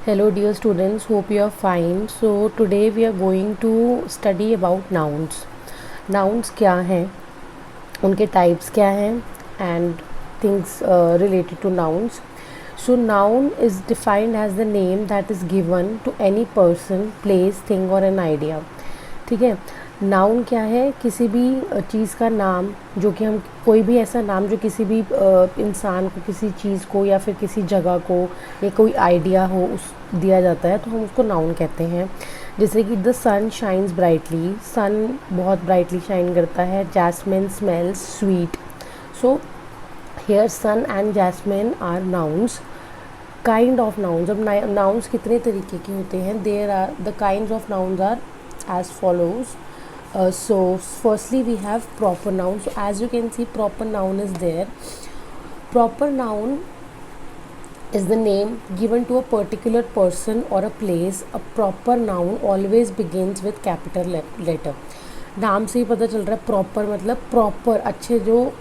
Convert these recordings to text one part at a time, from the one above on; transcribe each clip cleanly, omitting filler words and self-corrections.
Hello dear students, hope you are fine. So today we are going to study about nouns. Nouns क्या हैं, उनके types क्या हैं and things related to nouns. So noun is defined as the name that is given to any person, place, thing or an idea. ठीक है. Noun क्या है, किसी भी चीज़ का नाम, जो कि हम कोई भी ऐसा नाम जो किसी भी इंसान को, किसी चीज़ को या फिर किसी जगह को या कोई आइडिया हो उस दिया जाता है तो हम उसको नाउन कहते हैं. जैसे कि the sun shines brightly, sun बहुत ब्राइटली शाइन करता है. Jasmine smells sweet. So here sun and jasmine are nouns. Kind of nouns, अब नाउन्स कितने तरीके के होते हैं. There are the kinds of nouns are as follows. So firstly we have proper noun. So as you can see, proper noun is there. Proper noun is the name given to a particular person or a place. A proper noun always begins with capital letter. नाम से ही पता चल रहा है proper मतलब proper, अच्छे, जो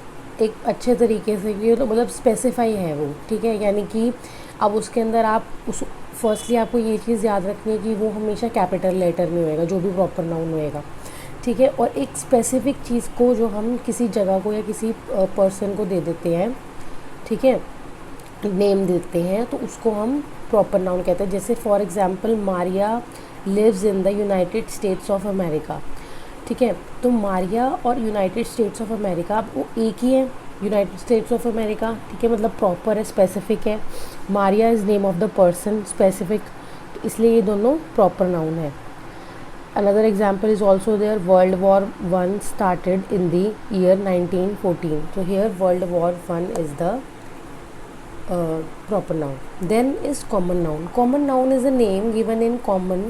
एक अच्छे तरीके से कि तो मतलब स्पेसिफाई है वो, ठीक है. यानी कि अब उसके अंदर आप उस फर्स्टली आपको ये चीज़ याद रखनी है कि वो हमेशा कैपिटल लेटर में होएगा जो भी प्रॉपर नाउन होएगा, ठीक है. और एक स्पेसिफिक चीज़ को जो हम किसी जगह को या किसी पर्सन को दे देते हैं, ठीक है, नेम देते हैं, तो उसको हम प्रॉपर नाउन कहते हैं. जैसे for example Maria lives in the United States of America, ठीक है. तो मारिया और यूनाइटेड स्टेट्स ऑफ अमेरिका अब वो एक ही है, यूनाइटेड स्टेट्स ऑफ अमेरिका, ठीक है, मतलब प्रॉपर है, स्पेसिफिक है. Maria is name of the person, specific, तो इसलिए ये दोनों प्रॉपर नाउन है. Another example is also there. World war one started in the year 1914. तो here world war one is the proper noun. Then is common noun. Common noun is a name given in common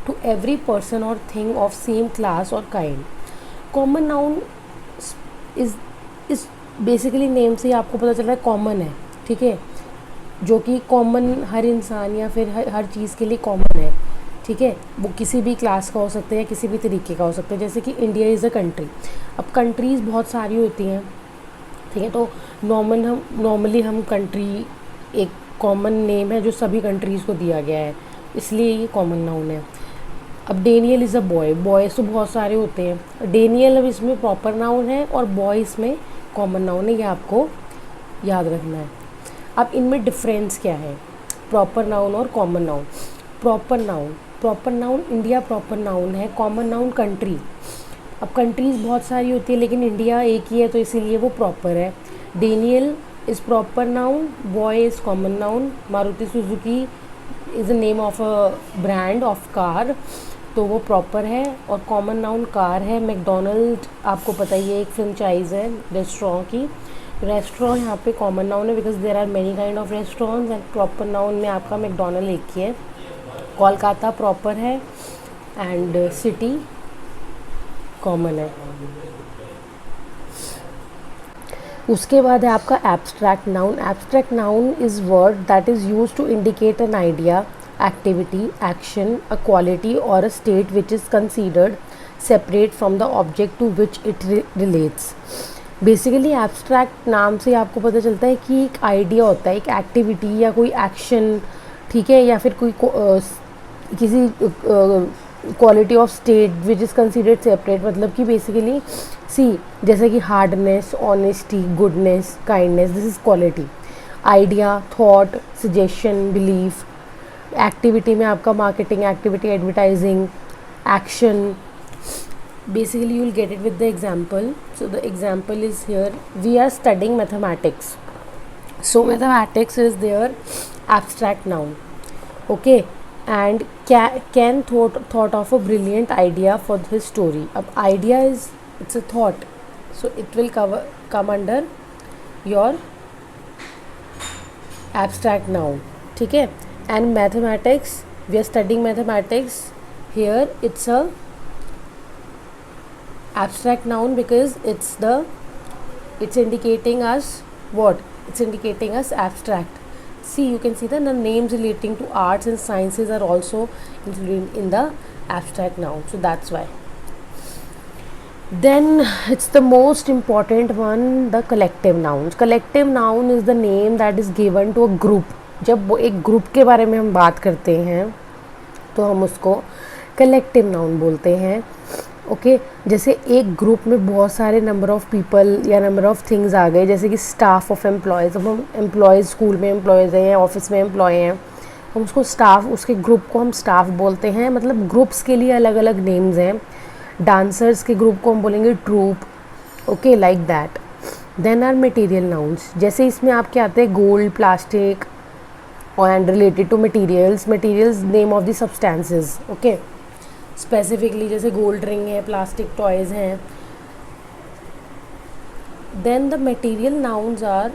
to every person or thing of same class or kind. Common noun is basically name से ही आपको पता चल रहा है common है, ठीक है, जो कि कॉमन हर इंसान या फिर हर चीज़ के लिए कॉमन है, ठीक है. वो किसी भी क्लास का हो सकता है या किसी भी तरीके का हो सकता है. जैसे कि इंडिया इज़ अ कंट्री. अब कंट्रीज़ बहुत सारी होती हैं, ठीक है. तो नॉर्मली हम कंट्री एक कॉमन नेम है जो सभी कंट्रीज़ को दिया गया है, इसलिए ये कॉमन नाउन है. अब Daniel is a boy. Boys तो बहुत सारे होते हैं. डेनियल अब इसमें प्रॉपर नाउन है और बॉय इसमें कॉमन नाउन है, ये आपको याद रखना है. अब इनमें डिफरेंस क्या है, प्रॉपर नाउन और common noun. Proper noun India proper noun है. Common noun country. अब कंट्रीज़ बहुत सारी होती है लेकिन इंडिया एक ही है तो इसीलिए वो प्रॉपर है. Daniel is proper noun, boy is common noun. Maruti Suzuki is the name of a brand of car, तो वो प्रॉपर है और कॉमन नाउन कार है. मैकडोनल्ड आपको पता ही है, एक फ्रेंचाइज़ है रेस्टोरेंट की. रेस्टोरेंट यहाँ पे कॉमन नाउन है because there are many kind of restaurants. And proper noun में आपका मैकडोनल्ड एक ही है. कोलकाता प्रॉपर है एंड सिटी कॉमन है. उसके बाद है आपका abstract noun. Abstract noun is word that is use to indicate an idea, activity, action, a quality or a state which is considered separate from the object to which it relates. Basically abstract नाम से आपको पता चलता है कि एक idea होता है, एक एक्टिविटी या कोई एक्शन, ठीक है, या फिर कोई किसी quality of state which is considered separate. मतलब कि बेसिकली जैसे कि hardness, honesty, goodness, kindness, this is quality. Idea, thought, suggestion, belief. Activity में आपका marketing activity, advertising, action. Basically you will get it with the example. So the example is here. We are studying mathematics. So mathematics is there abstract noun, okay. And can thought of a brilliant idea for his story. अब idea is it's a thought, so it will come under your abstract noun, ठीक है. And mathematics, we are studying mathematics. Here it's a abstract noun because it's indicating us what? It's indicating us abstract. See, you can see that the names relating to arts and sciences are also included in the abstract noun. So that's why. Then it's the most important one, the collective nouns. Collective noun is the name that is given to a group जब वो एक group के बारे में हम बात करते हैं तो हम उसको कलेक्टिव नाउन बोलते हैं। ओके जैसे एक ग्रुप में बहुत सारे नंबर ऑफ पीपल या नंबर ऑफ थिंग्स आ गए, जैसे कि स्टाफ ऑफ एम्प्लॉयज़। अब हम एम्प्लॉयज़ स्कूल में एम्प्लॉयज़ हैं या ऑफिस में एम्प्लॉय हैं, हम उसको स्टाफ, उसके ग्रुप को हम स्टाफ बोलते हैं। मतलब ग्रुप्स के लिए अलग अलग नेम्स हैं। डांसर्स के ग्रुप को हम बोलेंगे troop. Okay like that. Then are material nouns, जैसे इसमें आपके आते हैं gold, plastic and related to materials. Materials name of the substances. Okay specifically जैसे गोल्ड रिंग है, प्लास्टिक टॉयज़ हैं। Then the material nouns are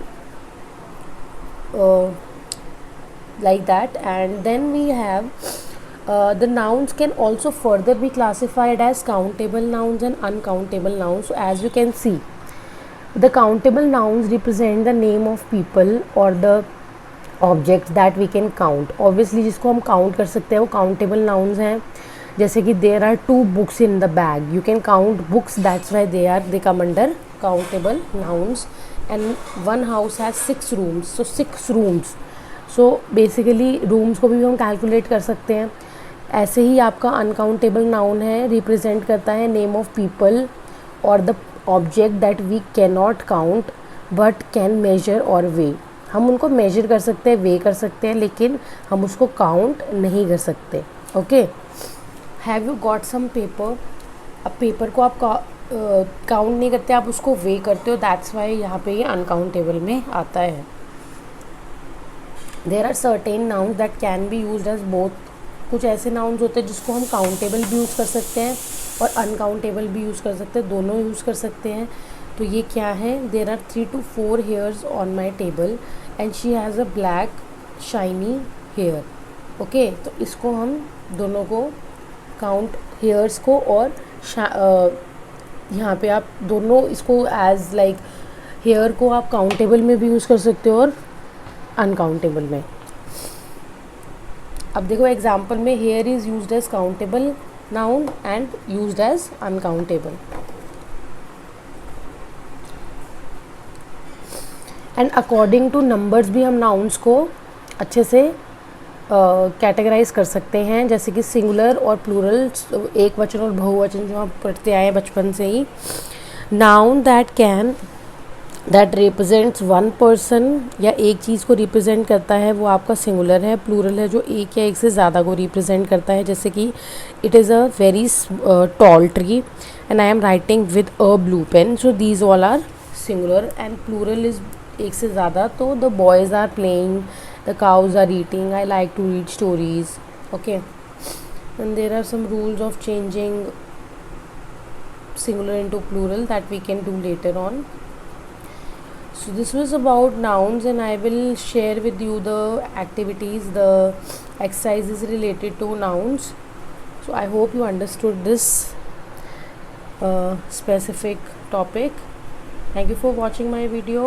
like that, and then we have the nouns can also further be classified as countable nouns and uncountable nouns. So as you can see, the countable nouns represent the name of people or the objects that we can count. Obviously जिसको हम count कर सकते हैं वो countable nouns हैं। जैसे कि there are 2 books in the bag, you can count books, that's why they come under countable nouns. And one house has 6 rooms, so 6 rooms, so basically rooms को भी हम कैलकुलेट कर सकते हैं। ऐसे ही आपका अनकाउंटेबल नाउन है, रिप्रेजेंट करता है नेम ऑफ पीपल और the object that we can not count but can measure और वे। हम उनको मेजर कर सकते हैं, वे कर सकते हैं, लेकिन हम उसको काउंट नहीं कर सकते। Okay have you got some paper. अब पेपर को आप काउंट नहीं करते, आप उसको वे करते हो, दैट्स वाई यहाँ पे ये अनकाउंटेबल में आता है। There are certain nouns that can be use as both. कुछ ऐसे नाउन्स होते हैं जिसको हम काउंटेबल भी यूज़ कर सकते हैं और अनकाउंटेबल भी यूज़ कर सकते हैं, दोनों यूज़ कर सकते हैं। तो ये क्या है, there are 3 to 4 hairs on my table and she has a black shiny hair. Okay तो इसको हम दोनों को काउंट, हेयर्स को और यहाँ पे आप दोनों इसको एज लाइक हेयर को आप काउंटेबल में भी यूज़ कर सकते हो और अनकाउंटेबल में। अब देखो एग्जाम्पल में hair is used as countable noun and used as uncountable. And according to numbers भी हम नाउन्स को अच्छे से कैटेगराइज कर सकते हैं, जैसे कि सिंगुलर और प्लूरल, एक वचन और बहुवचन जो हम पढ़ते आए हैं बचपन से ही। Noun that represents one person या एक चीज़ को रिप्रेजेंट करता है वो आपका सिंगुलर है। प्लूरल है जो एक या एक से ज़्यादा को रिप्रेजेंट करता है, जैसे कि it is a very tall tree and I am writing with a blue pen, so these all are singular. And plural is एक से ज़्यादा, तो the boys are playing, the cows are eating, I like to read stories. Okay and there are some rules of changing singular into plural that we can do later on. So this was about nouns, and I will share with you the activities, the exercises related to nouns. So I hope you understood this specific topic. Thank you for watching my video.